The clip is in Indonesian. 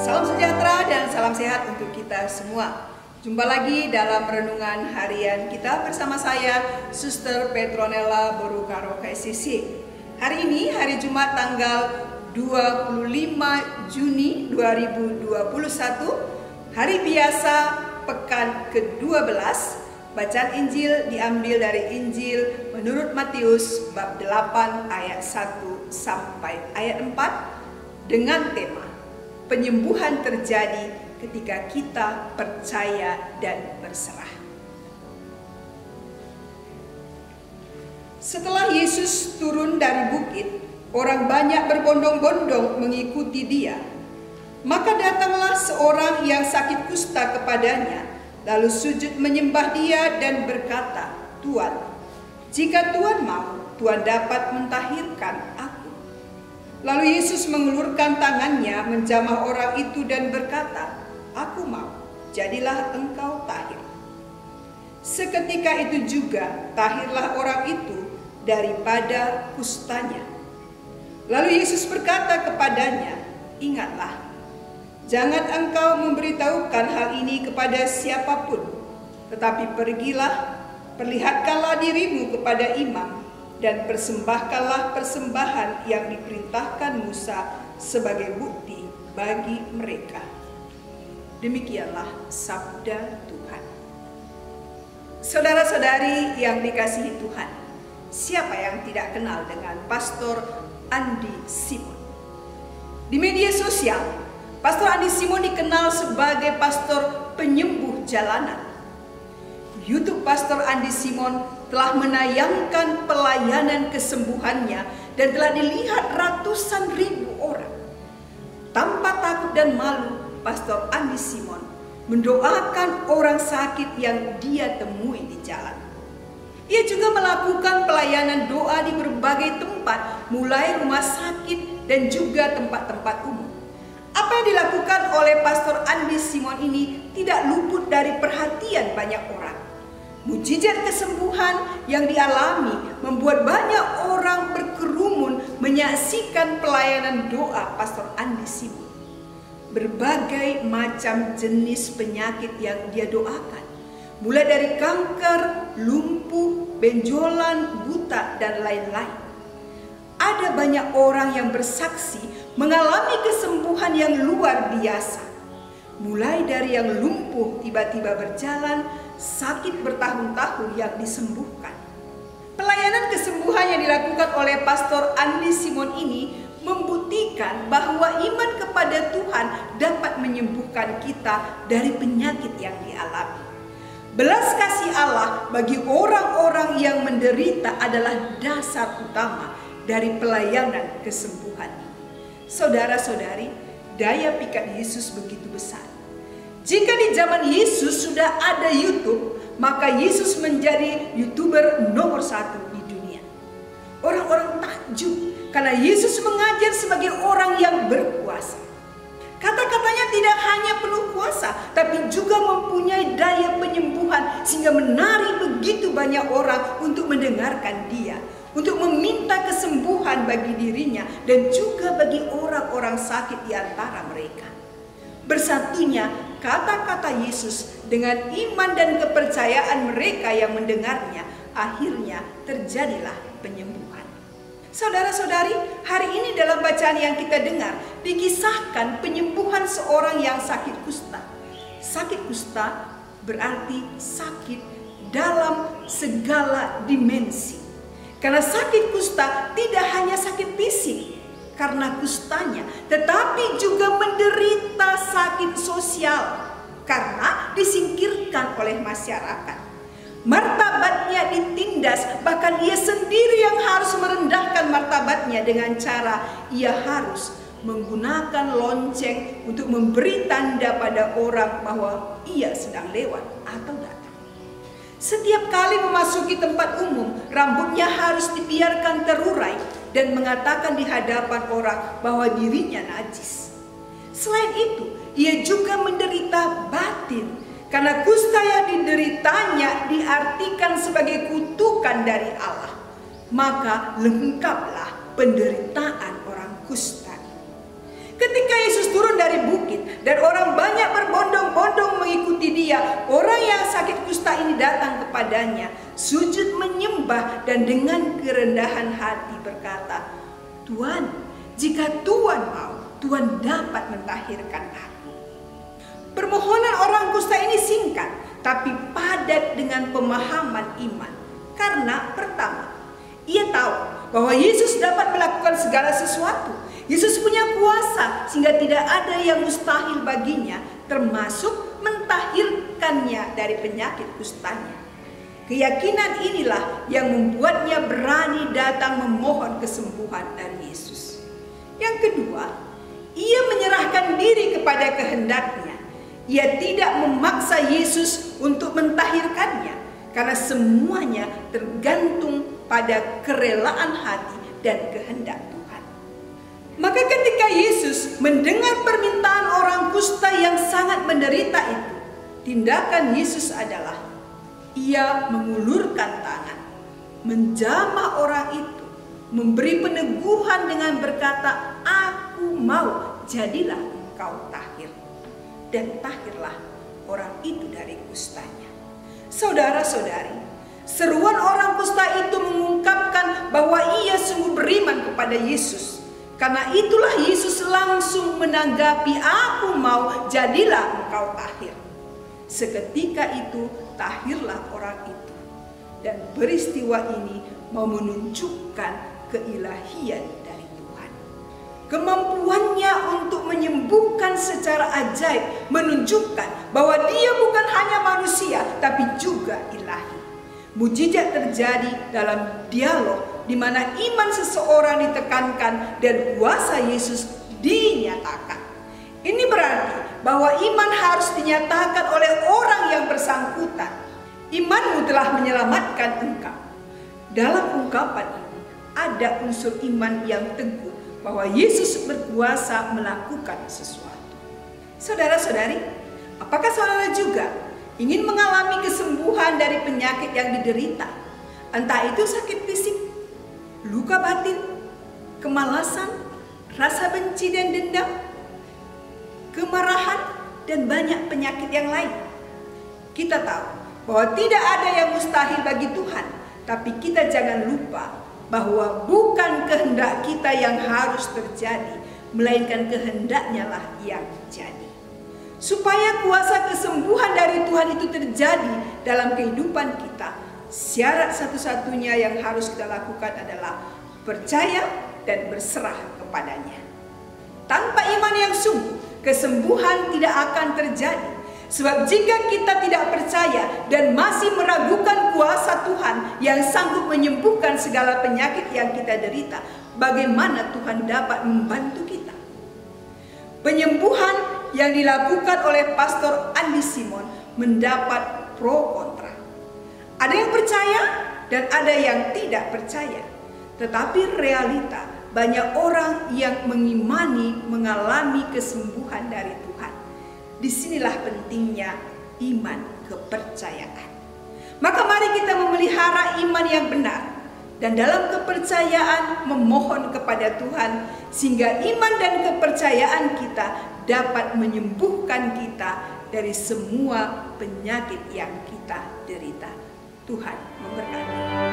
Salam sejahtera dan salam sehat untuk kita semua. Jumpa lagi dalam renungan harian kita bersama saya, Suster Petronella Borukaro KSCC. Hari ini hari Jumat tanggal 25 Juni 2021, hari biasa pekan ke-12. Bacaan Injil diambil dari Injil menurut Matius bab 8 ayat 1 sampai ayat 4 dengan tema penyembuhan terjadi ketika kita percaya dan berserah. Setelah Yesus turun dari bukit, orang banyak berbondong-bondong mengikuti dia. Maka datanglah seorang yang sakit kusta kepadanya, lalu sujud menyembah dia dan berkata, "Tuan, jika Tuan mau, Tuan dapat mentahirkan aku." Lalu Yesus mengulurkan tangannya menjamah orang itu dan berkata, "Aku mau, jadilah engkau tahir." Seketika itu juga tahirlah orang itu daripada kustanya. Lalu Yesus berkata kepadanya, "Ingatlah, jangan engkau memberitahukan hal ini kepada siapapun, tetapi pergilah, perlihatkanlah dirimu kepada imam, dan persembahkanlah persembahan yang diperintahkan Musa sebagai bukti bagi mereka." Demikianlah sabda Tuhan. Saudara-saudari yang dikasihi Tuhan, siapa yang tidak kenal dengan Pastor Andi Simon? Di media sosial, Pastor Andi Simon dikenal sebagai pastor penyembuh jalanan. YouTube Pastor Andi Simon telah menayangkan pelayanan kesembuhannya dan telah dilihat ratusan ribu orang. Tanpa takut dan malu, Pastor Andi Simon mendoakan orang sakit yang dia temui di jalan. Ia juga melakukan pelayanan doa di berbagai tempat, mulai rumah sakit dan juga tempat-tempat umum. Apa yang dilakukan oleh Pastor Andi Simon ini tidak luput dari perhatian banyak orang. Mujizat kesembuhan yang dialami membuat banyak orang berkerumun menyaksikan pelayanan doa Pastor Andi Simon. Berbagai macam jenis penyakit yang dia doakan, mulai dari kanker, lumpuh, benjolan, buta, dan lain-lain. Ada banyak orang yang bersaksi mengalami kesembuhan yang luar biasa. Mulai dari yang lumpuh tiba-tiba berjalan, sakit bertahun-tahun yang disembuhkan. Pelayanan kesembuhan yang dilakukan oleh Pastor Andi Simon ini membuktikan bahwa iman kepada Tuhan dapat menyembuhkan kita dari penyakit yang dialami. Belas kasih Allah bagi orang-orang yang menderita adalah dasar utama dari pelayanan kesembuhan. Saudara-saudari, daya pikat Yesus begitu besar. Jika di zaman Yesus sudah ada YouTube, maka Yesus menjadi YouTuber nomor 1 di dunia. Orang-orang takjub karena Yesus mengajar sebagai orang yang berkuasa. Kata-katanya tidak hanya penuh kuasa, tapi juga mempunyai daya penyembuhan sehingga menarik begitu banyak orang untuk mendengarkan dia, untuk meminta kesembuhan bagi dirinya dan juga bagi orang-orang sakit di antara mereka. Bersatunya kata-kata Yesus dengan iman dan kepercayaan mereka yang mendengarnya, akhirnya terjadilah penyembuhan. Saudara-saudari, hari ini dalam bacaan yang kita dengar dikisahkan penyembuhan seorang yang sakit kusta. Sakit kusta berarti sakit dalam segala dimensi. Karena sakit kusta tidak hanya sakit fisik karena kustanya, tetapi juga menderita sakit sosial karena disingkirkan oleh masyarakat. Martabatnya ditindas, bahkan ia sendiri yang harus merendahkan martabatnya dengan cara ia harus menggunakan lonceng untuk memberi tanda pada orang bahwa ia sedang lewat atau datang. Setiap kali memasuki tempat umum, rambutnya harus dibiarkan terurai dan mengatakan di hadapan orang bahwa dirinya najis. Selain itu, ia juga menderita batin karena kusta yang dideritanya diartikan sebagai kutukan dari Allah. Maka lengkaplah penderitaan orang kusta. Ketika Yesus Yesus turun dari bukit dan orang banyak berbondong-bondong mengikuti dia, orang yang sakit kusta ini datang kepadanya, sujud menyembah dan dengan kerendahan hati berkata, "Tuan, jika Tuan mau, Tuan dapat mentahirkan aku." Permohonan orang kusta ini singkat, tapi padat dengan pemahaman iman. Karena pertama, ia tahu bahwa Yesus dapat melakukan segala sesuatu. Yesus punya kuasa sehingga tidak ada yang mustahil baginya, termasuk mentahirkannya dari penyakit kustanya. Keyakinan inilah yang membuatnya berani datang memohon kesembuhan dari Yesus. Yang kedua, ia menyerahkan diri kepada kehendaknya. Ia tidak memaksa Yesus untuk mentahirkannya, karena semuanya tergantung pada kerelaan hati dan kehendak Tuhan. Maka ketika Yesus mendengar permintaan orang kusta yang sangat menderita itu, tindakan Yesus adalah ia mengulurkan tangan, menjamah orang itu, memberi peneguhan dengan berkata, "Aku mau, jadilah engkau tahir." Dan tahirlah orang itu dari kustanya. Saudara-saudari, seruan orang kusta itu mengungkapkan bahwa ia sungguh beriman kepada Yesus. Karena itulah Yesus langsung menanggapi, "Aku mau, jadilah engkau tahir." Seketika itu tahirlah orang itu. Dan peristiwa ini mau menunjukkan keilahian dari Tuhan. Kemampuannya untuk menyembuhkan secara ajaib menunjukkan bahwa dia bukan hanya manusia tapi juga ilahi. Mujizat terjadi dalam dialog di mana iman seseorang ditekankan dan kuasa Yesus dinyatakan. Ini berarti bahwa iman harus dinyatakan oleh orang yang bersangkutan. Imanmu telah menyelamatkan engkau. Dalam ungkapan ini ada unsur iman yang teguh bahwa Yesus berkuasa melakukan sesuatu. Saudara-saudari, apakah saudara juga ingin mengalami kesembuhan dari penyakit yang diderita? Entah itu sakit fisik, luka batin, kemalasan, rasa benci dan dendam, kemarahan, dan banyak penyakit yang lain. Kita tahu bahwa tidak ada yang mustahil bagi Tuhan, tapi kita jangan lupa bahwa bukan kehendak kita yang harus terjadi, melainkan kehendaknya lah yang jadi. Supaya kuasa kesembuhan dari Tuhan itu terjadi dalam kehidupan kita, syarat satu-satunya yang harus kita lakukan adalah percaya dan berserah kepadanya. Tanpa iman yang sungguh, kesembuhan tidak akan terjadi. Sebab jika kita tidak percaya dan masih meragukan kuasa Tuhan yang sanggup menyembuhkan segala penyakit yang kita derita, bagaimana Tuhan dapat membantu kita? Penyembuhan yang dilakukan oleh Pastor Andi Simon mendapat pro kontra. Ada yang percaya dan ada yang tidak percaya. Tetapi realita, banyak orang yang mengimani mengalami kesembuhan dari Tuhan. Disinilah pentingnya iman kepercayaan. Maka mari kita memelihara iman yang benar dan dalam kepercayaan memohon kepada Tuhan sehingga iman dan kepercayaan kita dapat menyembuhkan kita dari semua penyakit yang kita derita. Tuhan memberkati.